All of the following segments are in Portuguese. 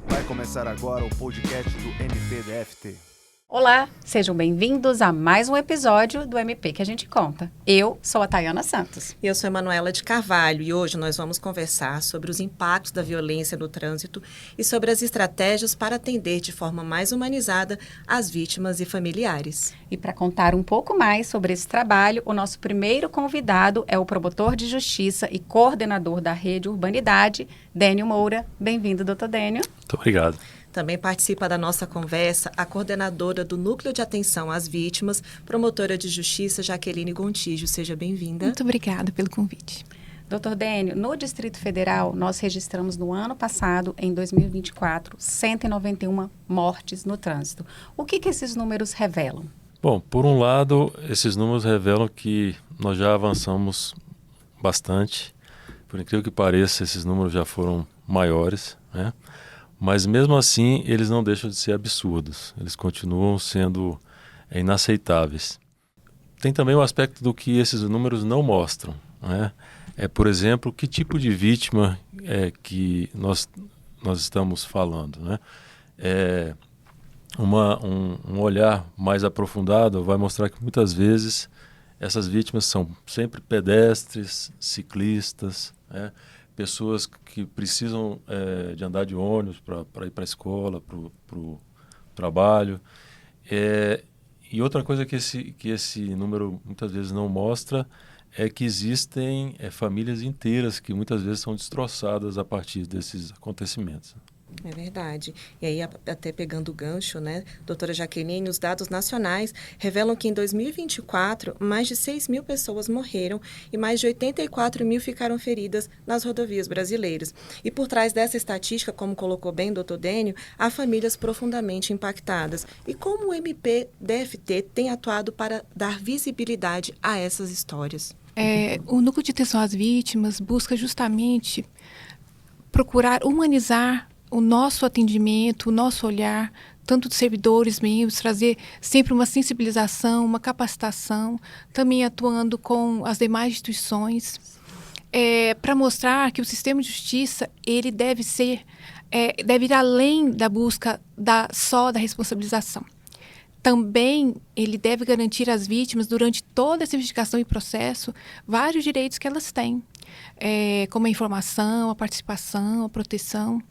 Vai começar agora o podcast do MPDFT. Olá, sejam bem-vindos a mais um episódio do MP que a gente conta. Eu sou a Tayana Santos. Eu sou a Emanuela de Carvalho e hoje nós vamos conversar sobre os impactos da violência no trânsito e sobre as estratégias para atender de forma mais humanizada as vítimas e familiares. E para contar um pouco mais sobre esse trabalho, o nosso primeiro convidado é o promotor de justiça e coordenador da Rede Urbanidade, Dênio Moura. Bem-vindo, doutor Dênio. Muito obrigado. Também participa da nossa conversa a coordenadora do Núcleo de Atenção às Vítimas, promotora de justiça, Jaqueline Gontijo. Seja bem-vinda. Muito obrigada pelo convite. Doutor Dênio, no Distrito Federal, nós registramos no ano passado, em 2024, 191 mortes no trânsito. O que esses números revelam? Bom, por um lado, esses números revelam que nós já avançamos bastante. Por incrível que pareça, esses números já foram maiores, né? Mas mesmo assim, eles não deixam de ser absurdos. Eles continuam sendo inaceitáveis. Tem também o aspecto do que esses números não mostram, né? Por exemplo, que tipo de vítima é que nós estamos falando, né? Um olhar mais aprofundado vai mostrar que muitas vezes essas vítimas são sempre pedestres, ciclistas, né? Pessoas que precisam de andar de ônibus para ir para a escola, para o trabalho. E outra coisa que esse número muitas vezes não mostra é que existem famílias inteiras que muitas vezes são destroçadas a partir desses acontecimentos. É verdade. E aí, até pegando o gancho, né, doutora Jaqueline, os dados nacionais revelam que em 2024, mais de 6 mil pessoas morreram e mais de 84 mil ficaram feridas nas rodovias brasileiras. E por trás dessa estatística, como colocou bem o doutor Dênio, há famílias profundamente impactadas. E como o MPDFT tem atuado para dar visibilidade a essas histórias? O Núcleo de Atenção às Vítimas busca justamente procurar humanizar o nosso atendimento, o nosso olhar, tanto dos servidores, membros, trazer sempre uma sensibilização, uma capacitação, também atuando com as demais instituições, para mostrar que o sistema de justiça ele deve ir além da busca só da responsabilização. Também ele deve garantir às vítimas, durante toda essa investigação e processo, vários direitos que elas têm, como a informação, a participação, a proteção.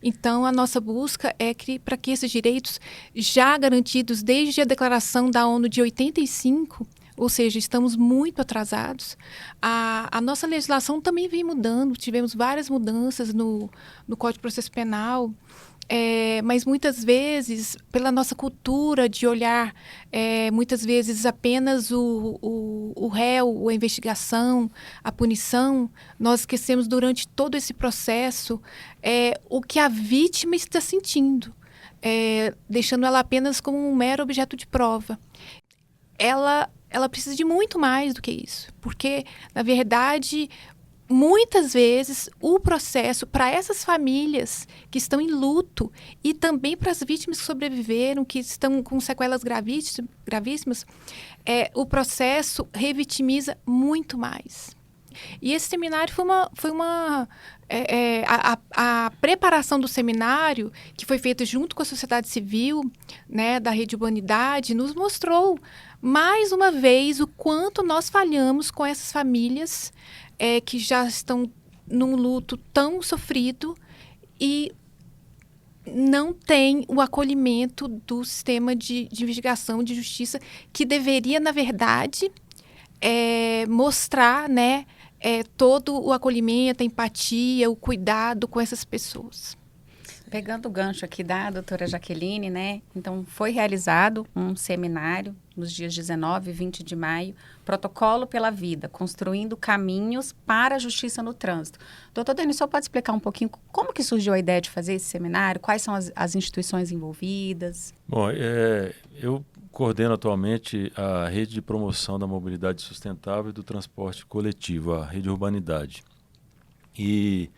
Então, a nossa busca é para que esses direitos, já garantidos desde a declaração da ONU de 85, ou seja, estamos muito atrasados, a nossa legislação também vem mudando, tivemos várias mudanças no Código de Processo Penal, mas muitas vezes, pela nossa cultura de olhar, muitas vezes apenas o réu, a investigação, a punição, nós esquecemos durante todo esse processo o que a vítima está sentindo, deixando ela apenas como um mero objeto de prova. Ela precisa de muito mais do que isso, porque, na verdade, muitas vezes o processo para essas famílias que estão em luto e também para as vítimas que sobreviveram, que estão com sequelas gravíssimas, o processo revitimiza muito mais. E esse seminário a preparação do seminário, que foi feita junto com a sociedade civil, né, da Rede Urbanidade, nos mostrou mais uma vez o quanto nós falhamos com essas famílias que já estão num luto tão sofrido e não tem o acolhimento do sistema de investigação, de justiça, que deveria, na verdade, mostrar, né, todo o acolhimento, a empatia, o cuidado com essas pessoas. Pegando o gancho aqui da doutora Jaqueline, né? Então, foi realizado um seminário nos dias 19 e 20 de maio, Protocolo pela Vida, construindo caminhos para a justiça no trânsito. Doutor Dênio, só pode explicar um pouquinho como que surgiu a ideia de fazer esse seminário? Quais são as instituições envolvidas? Bom, eu coordeno atualmente a Rede de Promoção da Mobilidade Sustentável e do Transporte Coletivo, a Rede Urbanidade. E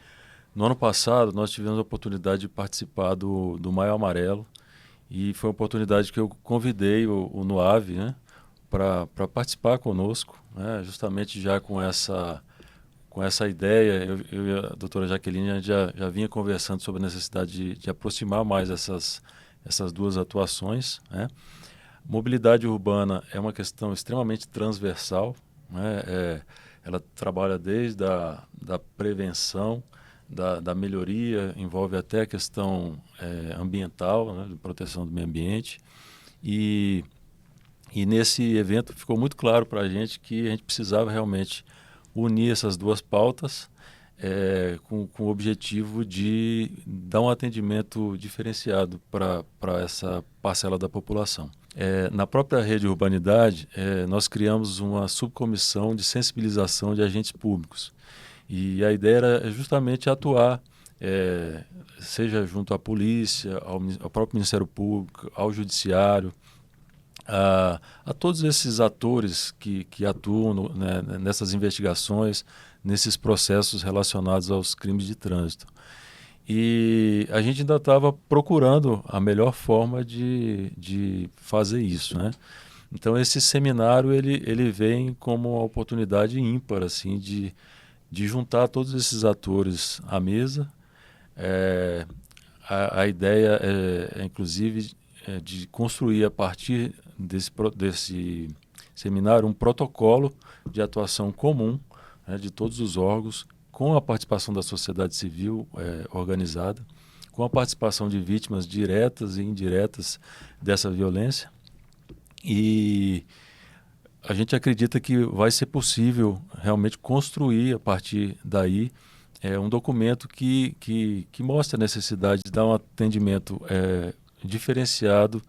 no ano passado, nós tivemos a oportunidade de participar do Maio Amarelo, e foi uma oportunidade que eu convidei o NUAV, né, para participar conosco, né, justamente já com com essa ideia, eu e a doutora Jaqueline a gente já vinha conversando sobre a necessidade de aproximar mais essas duas atuações, né? Mobilidade urbana é uma questão extremamente transversal, né? Ela trabalha desde da prevenção, da melhoria, envolve até a questão ambiental, né? De proteção do meio ambiente. E nesse evento ficou muito claro para a gente que a gente precisava realmente unir essas duas pautas com o objetivo de dar um atendimento diferenciado para essa parcela da população. Na própria Rede Urbanidade, nós criamos uma subcomissão de sensibilização de agentes públicos. E a ideia era justamente atuar, seja junto à polícia, ao próprio Ministério Público, ao Judiciário, a todos esses atores que atuam nessas investigações, nesses processos relacionados aos crimes de trânsito. E a gente ainda estava procurando a melhor forma de fazer isso, né? Então esse seminário ele vem como uma oportunidade ímpar assim, de juntar todos esses atores à mesa. A ideia inclusive, de construir a partir desse seminário um protocolo de atuação comum, né, de todos os órgãos, com a participação da sociedade civil organizada, com a participação de vítimas diretas e indiretas dessa violência. E a gente acredita que vai ser possível realmente construir, a partir daí, um documento que mostre a necessidade de dar um atendimento diferenciado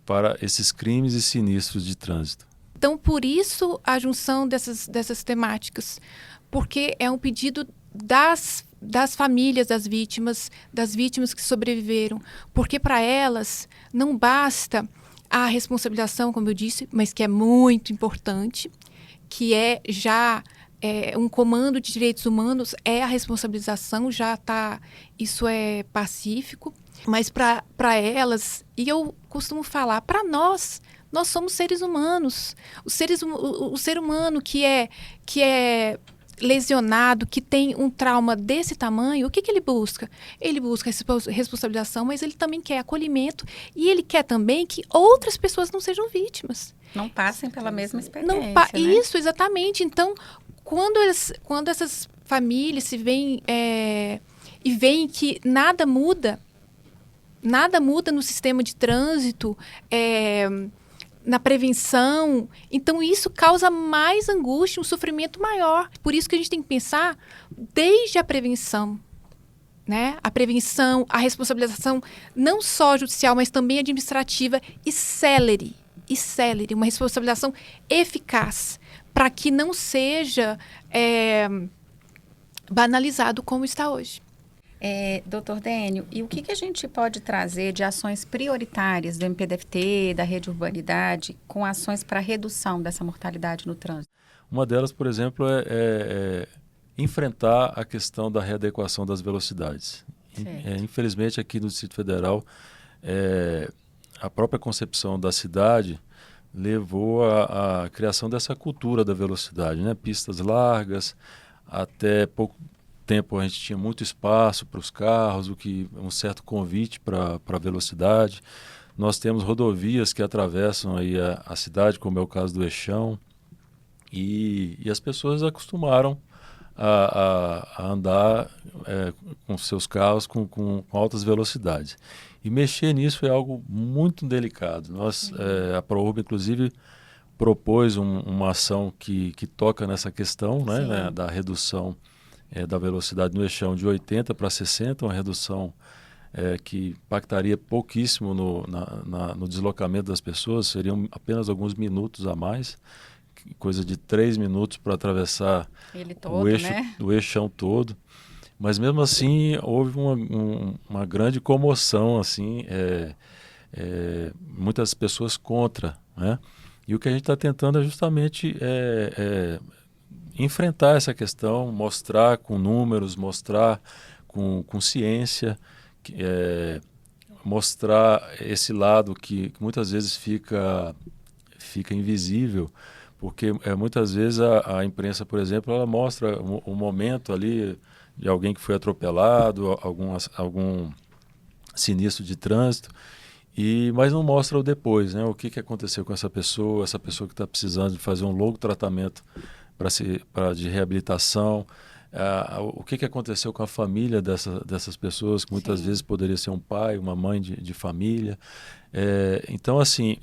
para esses crimes e sinistros de trânsito. Então, por isso, a junção dessas temáticas, porque é um pedido das famílias das vítimas que sobreviveram, porque para elas não basta a responsabilização, como eu disse, mas que é muito importante, que um comando de direitos humanos, a responsabilização isso é pacífico, mas para elas, e eu costumo falar, para nós somos seres humanos, o ser humano que é lesionado, que tem um trauma desse tamanho, o que ele busca? Ele busca responsabilização, mas ele também quer acolhimento e ele quer também que outras pessoas não sejam vítimas. Não passem pela mesma experiência, né? Isso, exatamente. Então, quando essas famílias se veem e veem que nada muda no sistema de trânsito, na prevenção, então isso causa mais angústia, um sofrimento maior. Por isso que a gente tem que pensar desde a prevenção, né? A prevenção, a responsabilização não só judicial, mas também administrativa e célere, uma responsabilização eficaz, para que não seja banalizado como está hoje. Doutor Dênio, e o que a gente pode trazer de ações prioritárias do MPDFT, da Rede Urbanidade, com ações para redução dessa mortalidade no trânsito? Uma delas, por exemplo, é enfrentar a questão da readequação das velocidades. Infelizmente, aqui no Distrito Federal, a própria concepção da cidade levou à criação dessa cultura da velocidade, né? Pistas largas, até pouco tempo a gente tinha muito espaço para os carros, um certo convite para a velocidade. Nós temos rodovias que atravessam aí a cidade, como é o caso do Eixão, e as pessoas acostumaram a andar com seus carros com altas velocidades. E mexer nisso é algo muito delicado. A ProUrba, inclusive, propôs uma ação que toca nessa questão, né, da redução da velocidade no Eixão de 80 para 60, uma redução que impactaria pouquíssimo no deslocamento das pessoas, seriam apenas alguns minutos a mais, coisa de 3 minutos para atravessar o eixo, né? O Eixão todo. Mas mesmo assim houve uma grande comoção, assim, muitas pessoas contra, né? E o que a gente está tentando é justamente enfrentar essa questão, mostrar com números, mostrar com ciência, mostrar esse lado que muitas vezes fica invisível, Porque muitas vezes a imprensa, por exemplo, ela mostra um momento ali de alguém que foi atropelado, algum sinistro de trânsito, mas não mostra o depois, né? O que aconteceu com essa pessoa que está precisando de fazer um longo tratamento de reabilitação, o que aconteceu com a família dessas pessoas, que muitas vezes poderia ser um pai, uma mãe de família. Então, assim,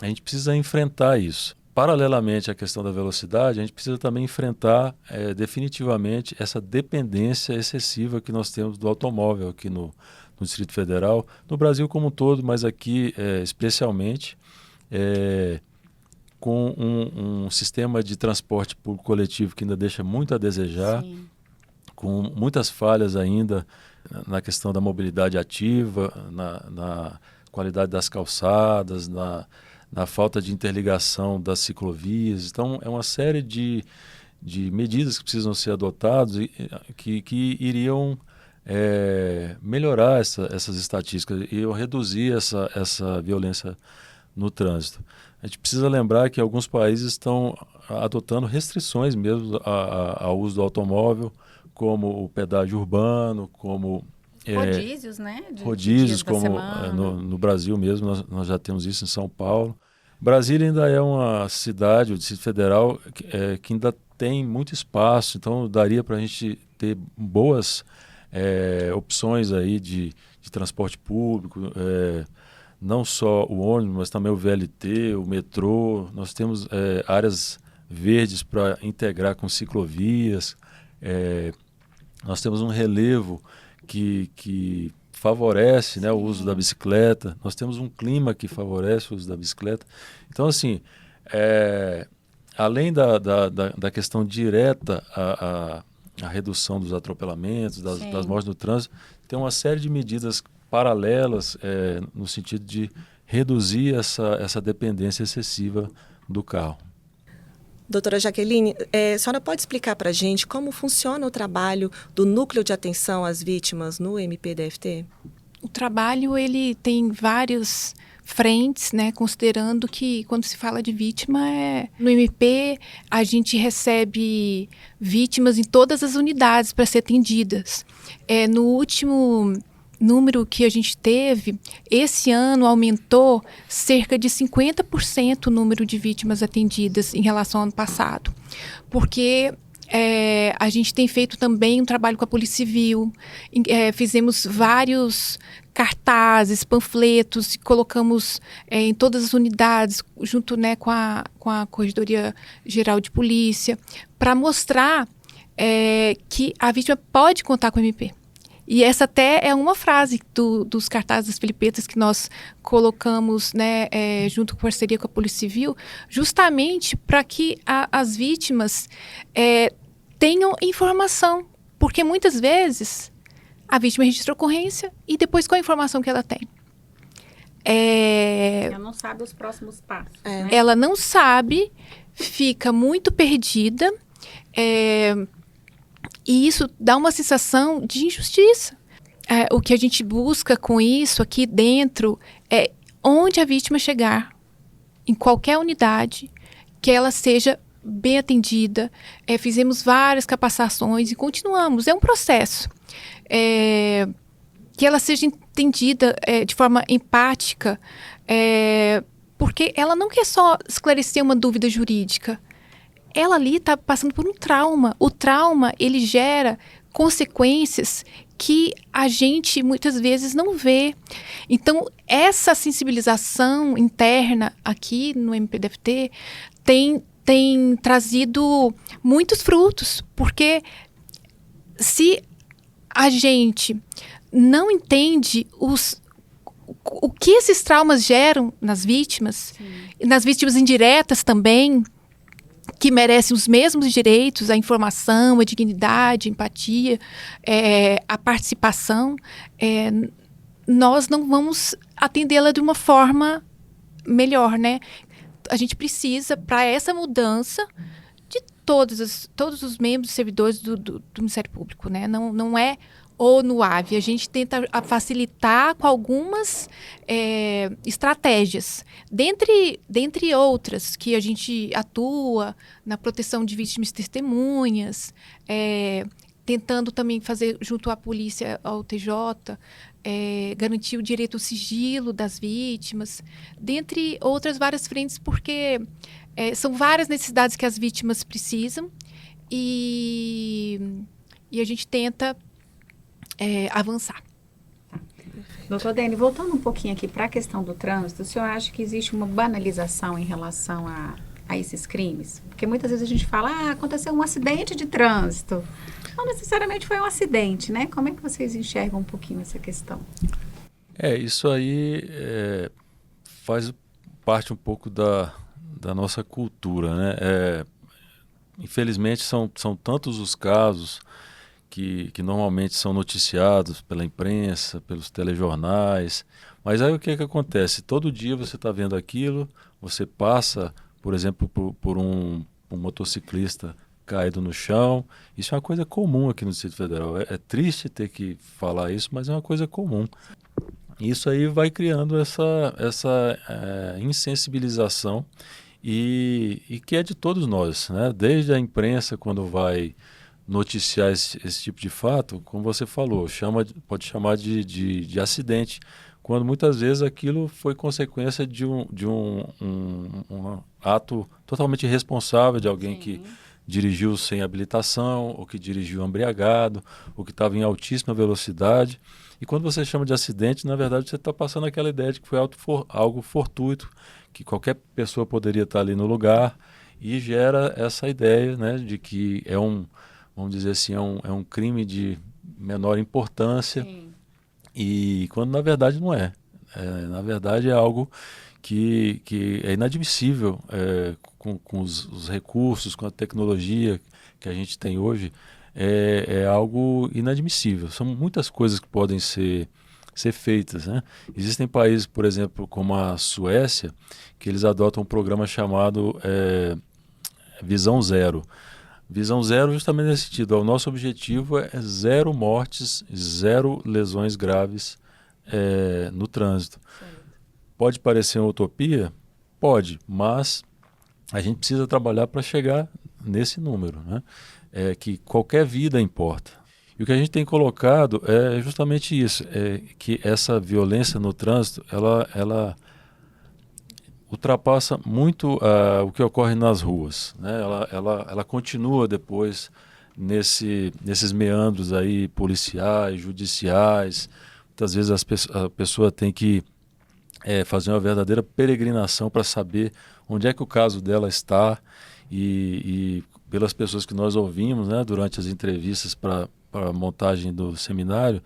a gente precisa enfrentar isso. Paralelamente à questão da velocidade, a gente precisa também enfrentar definitivamente essa dependência excessiva que nós temos do automóvel aqui no Distrito Federal, no Brasil como um todo, mas aqui especialmente, com um sistema de transporte público coletivo que ainda deixa muito a desejar, Sim. com muitas falhas ainda na questão da mobilidade ativa, na qualidade das calçadas, na falta de interligação das ciclovias. Então, é uma série de medidas que precisam ser adotadas que iriam melhorar essas estatísticas e reduzir essa violência no trânsito. A gente precisa lembrar que alguns países estão adotando restrições mesmo ao uso do automóvel, como o pedágio urbano, como rodízios, né? Rodízios, como no Brasil mesmo, nós já temos isso em São Paulo. Brasília ainda é uma cidade, o Distrito Federal, que ainda tem muito espaço, então daria para a gente ter boas opções aí de transporte público, não só o ônibus, mas também o VLT, o metrô. Nós temos áreas verdes para integrar com ciclovias. Nós temos um relevo que favorece, né, o uso da bicicleta. Nós temos um clima que favorece o uso da bicicleta. Então, assim, além da questão direta a redução dos atropelamentos, das mortes no trânsito, tem uma série de medidas paralelas no sentido de reduzir essa dependência excessiva do carro. Doutora Jaqueline, a senhora pode explicar para a gente como funciona o trabalho do Núcleo de Atenção às Vítimas no MPDFT? O trabalho ele tem várias frentes, né, considerando que quando se fala de vítima, no MP a gente recebe vítimas em todas as unidades para ser atendidas. No último número que a gente teve, esse ano aumentou cerca de 50% o número de vítimas atendidas em relação ao ano passado. Porque a gente tem feito também um trabalho com a Polícia Civil, fizemos vários cartazes, panfletos, colocamos em todas as unidades, junto, né, com a Corregedoria Geral de Polícia, para mostrar que a vítima pode contar com o MP. E essa até é uma frase dos cartazes das Filipetas que nós colocamos, né, junto com parceria com a Polícia Civil, justamente para que as vítimas tenham informação. Porque muitas vezes a vítima registra ocorrência e depois qual a informação que ela tem? Ela não sabe os próximos passos. Né? Ela não sabe, fica muito perdida. E isso dá uma sensação de injustiça. O que a gente busca com isso aqui dentro é onde a vítima chegar, em qualquer unidade, que ela seja bem atendida. Fizemos várias capacitações e continuamos. É um processo. Que ela seja entendida de forma empática, porque ela não quer só esclarecer uma dúvida jurídica. Ela ali está passando por um trauma. O trauma, ele gera consequências que a gente muitas vezes não vê. Então, essa sensibilização interna aqui no MPDFT tem trazido muitos frutos, porque se a gente não entende o que esses traumas geram nas vítimas, nas vítimas indiretas também, que merecem os mesmos direitos, a informação, a dignidade, a empatia, a participação, nós não vamos atendê-la de uma forma melhor, né? A gente precisa, para essa mudança, de todos os membros servidores do Ministério Público, né? Não é ou no AVE. A gente tenta facilitar com algumas estratégias. Dentre outras, que a gente atua na proteção de vítimas e testemunhas, tentando também fazer, junto à polícia, ao TJ, garantir o direito ao sigilo das vítimas, dentre outras várias frentes, porque são várias necessidades que as vítimas precisam e a gente tenta avançar. Doutor Dene, voltando um pouquinho aqui para a questão do trânsito, o senhor acha que existe uma banalização em relação a esses crimes? Porque muitas vezes a gente fala, aconteceu um acidente de trânsito. Não necessariamente foi um acidente, né? Como é que vocês enxergam um pouquinho essa questão? Isso aí faz parte um pouco da nossa cultura, né? Infelizmente são tantos os casos que normalmente são noticiados pela imprensa, pelos telejornais, mas aí o que acontece? Todo dia você está vendo aquilo, você passa, por exemplo, por um motociclista caído no chão. Isso é uma coisa comum aqui no Distrito Federal. É triste ter que falar isso, mas é uma coisa comum. Isso aí vai criando essa insensibilização e que é de todos nós, né? Desde a imprensa, quando vai noticiar esse tipo de fato, como você falou, pode chamar de acidente, quando muitas vezes aquilo foi consequência de um ato totalmente irresponsável de alguém que dirigiu sem habilitação, ou que dirigiu embriagado, ou que estava em altíssima velocidade. E quando você chama de acidente, na verdade você está passando aquela ideia de que foi algo fortuito, que qualquer pessoa poderia estar ali no lugar, e gera essa ideia, né, de que vamos dizer assim, é um crime de menor importância. Sim. E quando na verdade não é. Na verdade é algo que é inadmissível com os recursos, com a tecnologia que a gente tem hoje, é algo inadmissível. São muitas coisas que podem ser feitas, né? Existem países, por exemplo, como a Suécia, que eles adotam um programa chamado Visão Zero. Visão Zero justamente nesse sentido. O nosso objetivo é 0 mortes, 0 lesões graves no trânsito. Sim. Pode parecer uma utopia? Pode, mas a gente precisa trabalhar para chegar nesse número, né? Que qualquer vida importa. E o que a gente tem colocado é justamente isso, que essa violência no trânsito, ela ultrapassa muito o que ocorre nas ruas, né? Ela continua depois nesses meandros aí policiais, judiciais. Muitas vezes a pessoa tem que fazer uma verdadeira peregrinação para saber onde é que o caso dela está, e pelas pessoas que nós ouvimos, né, durante as entrevistas para a montagem do seminário,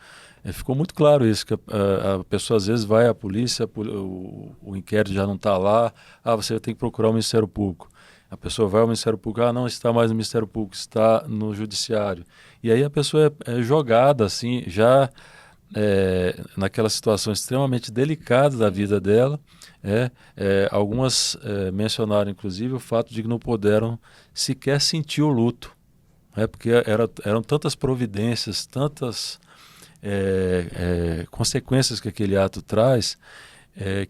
ficou muito claro isso, que a pessoa às vezes vai à polícia, o inquérito já não está lá, você tem que procurar o Ministério Público. A pessoa vai ao Ministério Público, não está mais no Ministério Público, está no Judiciário. E aí a pessoa é jogada assim, já naquela situação extremamente delicada da vida dela. Algumas mencionaram inclusive o fato de que não puderam sequer sentir o luto, porque eram tantas providências, tantas consequências que aquele ato traz,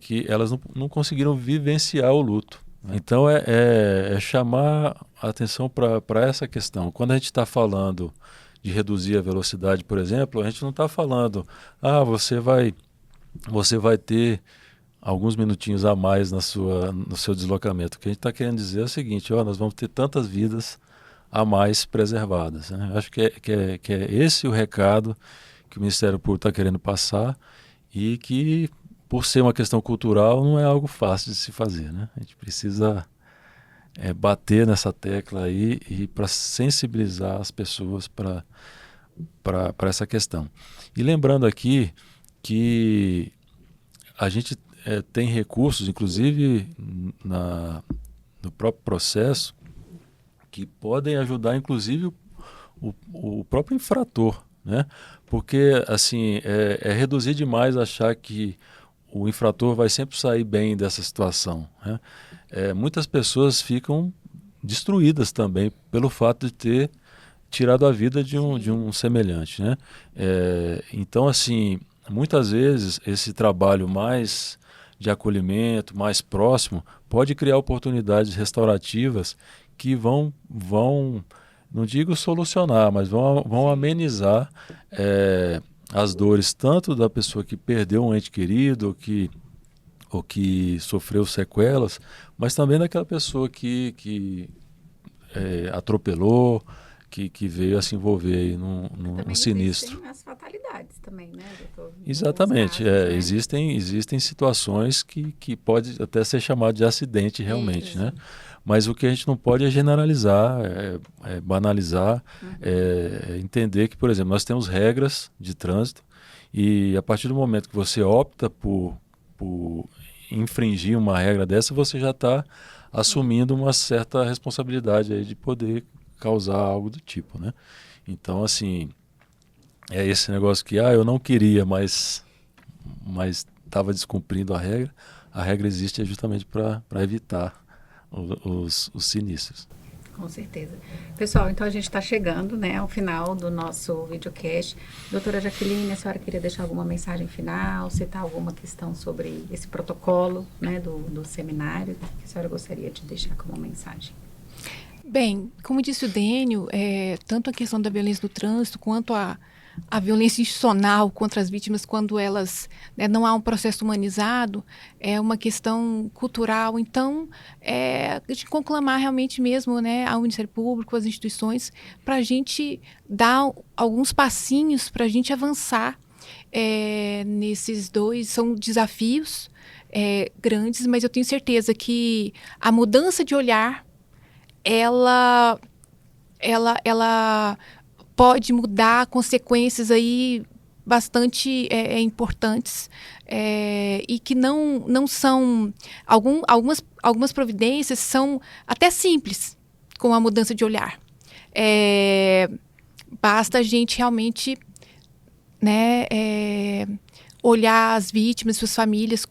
que elas não conseguiram vivenciar o luto. Então é chamar a atenção para essa questão. Quando a gente está falando de reduzir a velocidade, por exemplo, a gente não está falando, você vai ter alguns minutinhos a mais no seu deslocamento. O que a gente está querendo dizer é o seguinte: nós vamos ter tantas vidas a mais preservadas, né? Acho que é esse o recado que o Ministério Público está querendo passar, e que, por ser uma questão cultural, não é algo fácil de se fazer, né? A gente precisa bater nessa tecla aí e para sensibilizar as pessoas para essa questão. E lembrando aqui que a gente tem recursos, inclusive no próprio processo, que podem ajudar, inclusive, o próprio infrator, né? Porque assim, é reduzir demais achar que o infrator vai sempre sair bem dessa situação, né? Muitas pessoas ficam destruídas também pelo fato de ter tirado a vida de um semelhante, né? Então, assim, muitas vezes esse trabalho mais de acolhimento, mais próximo, pode criar oportunidades restaurativas que vão não digo solucionar, mas vão amenizar as dores tanto da pessoa que perdeu um ente querido ou que sofreu sequelas, mas também daquela pessoa que atropelou, que veio a se envolver aí num sinistro. Existem as fatalidades também, né, doutor? Exatamente. Casos, né? Existem situações que pode até ser chamado de acidente realmente, Isso. né? Mas o que a gente não pode é generalizar, banalizar, entender que, por exemplo, nós temos regras de trânsito e a partir do momento que você opta por infringir uma regra dessa, você já está assumindo uma certa responsabilidade aí de poder causar algo do tipo, né? Então, assim, é esse negócio que eu não queria, mas estava descumprindo a regra. A regra existe justamente para evitar os sinistros. Com certeza. Pessoal, então a gente está chegando, né, ao final do nosso videocast. Doutora Jaqueline, a senhora queria deixar alguma mensagem final, citar alguma questão sobre esse protocolo, né, do seminário, que a senhora gostaria de deixar como mensagem? Bem, como disse o Dênio, tanto a questão da violência no trânsito quanto a violência institucional contra as vítimas, quando elas não há um processo humanizado, é uma questão cultural. Então, a gente conclamar realmente mesmo, né, ao Ministério Público, às instituições, para a gente dar alguns passinhos para a gente avançar nesses dois. São desafios grandes, mas eu tenho certeza que a mudança de olhar, ela pode mudar consequências aí bastante importantes e que não são... Algumas providências são até simples com a mudança de olhar. Basta a gente realmente, né, olhar as vítimas, suas famílias,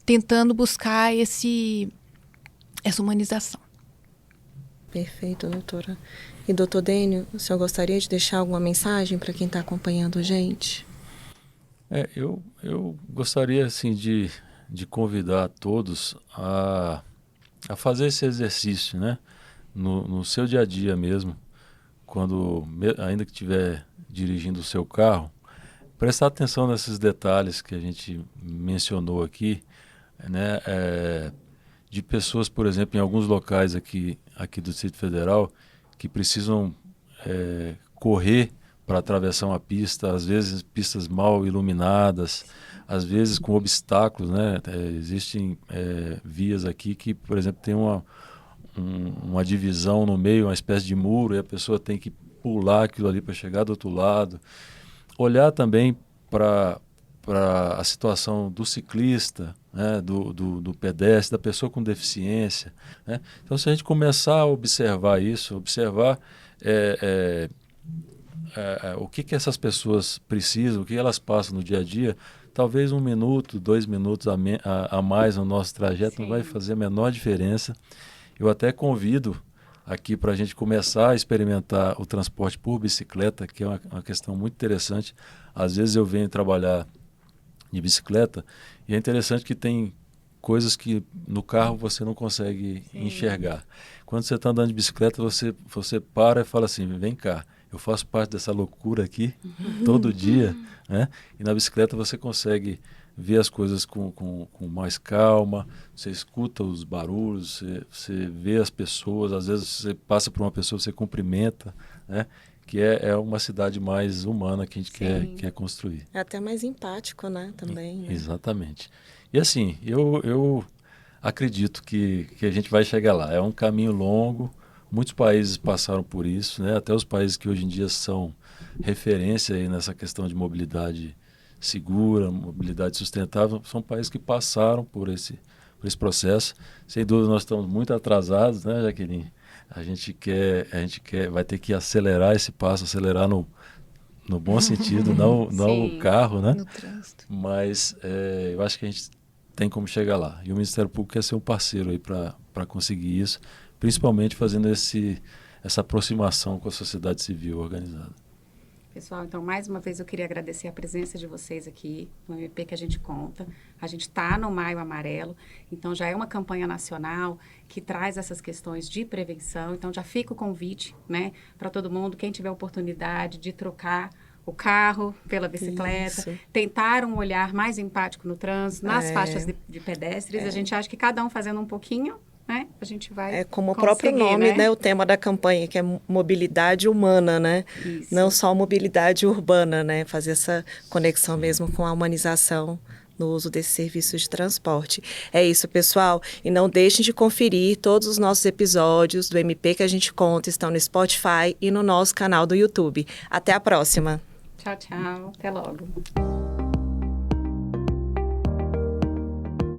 tentando buscar essa humanização. Perfeito, doutora. E doutor Dênio, o senhor gostaria de deixar alguma mensagem para quem está acompanhando a gente? Eu gostaria assim, de convidar todos a fazer esse exercício, né? No seu dia a dia mesmo, ainda que estiver dirigindo o seu carro, prestar atenção nesses detalhes que a gente mencionou aqui, né? De pessoas, por exemplo, em alguns locais aqui do Distrito Federal, que precisam correr para atravessar uma pista, às vezes pistas mal iluminadas, às vezes com obstáculos, né? Existem vias aqui que, por exemplo, tem uma divisão no meio, uma espécie de muro, e a pessoa tem que pular aquilo ali para chegar do outro lado. Olhar também para a situação do ciclista, né, do pedestre, da pessoa com deficiência, né? Então, se a gente começar a observar isso, observar o que essas pessoas precisam, o que elas passam no dia a dia, talvez 1 minuto, 2 minutos a mais no nosso trajeto Sim. Não vai fazer a menor diferença. Eu até convido aqui para a gente começar a experimentar o transporte por bicicleta, que é uma questão muito interessante. Às vezes eu venho trabalhar de bicicleta e é interessante que tem coisas que no carro você não consegue enxergar. Quando você está andando de bicicleta, você para e fala assim, vem cá, eu faço parte dessa loucura aqui todo dia, né? E na bicicleta você consegue ver as coisas com mais calma, você escuta os barulhos, você vê as pessoas, às vezes você passa por uma pessoa, você cumprimenta, né? Que é uma cidade mais humana que a gente quer construir. É até mais empático, né? Também. Né? Exatamente. E assim, eu acredito que a gente vai chegar lá. É um caminho longo, muitos países passaram por isso, né? Até os países que hoje em dia são referência aí nessa questão de mobilidade segura, mobilidade sustentável, são países que passaram por esse processo. Sem dúvida nós estamos muito atrasados, né, Jaqueline? A gente vai ter que acelerar esse passo, acelerar no bom sentido, não o carro, né? No trânsito. Mas eu acho que a gente tem como chegar lá. E o Ministério Público quer ser um parceiro aí para conseguir isso, principalmente fazendo essa aproximação com a sociedade civil organizada. Pessoal, então, mais uma vez eu queria agradecer a presença de vocês aqui no MP que a gente conta. A gente está no Maio Amarelo, então já é uma campanha nacional que traz essas questões de prevenção. Então, já fica o convite, né, para todo mundo, quem tiver oportunidade de trocar o carro pela bicicleta, Isso. tentar um olhar mais empático no trânsito, nas faixas de pedestres. A gente acha que cada um fazendo um pouquinho, né, a gente vai como o próprio nome, né, o tema da campanha, que é mobilidade humana, né? Isso. Não só mobilidade urbana, né? Fazer essa conexão mesmo com a humanização no uso desse serviço de transporte. É isso, pessoal. E não deixem de conferir todos os nossos episódios do MP que a gente conta, estão no Spotify e no nosso canal do YouTube. Até a próxima! Tchau, tchau. Até logo.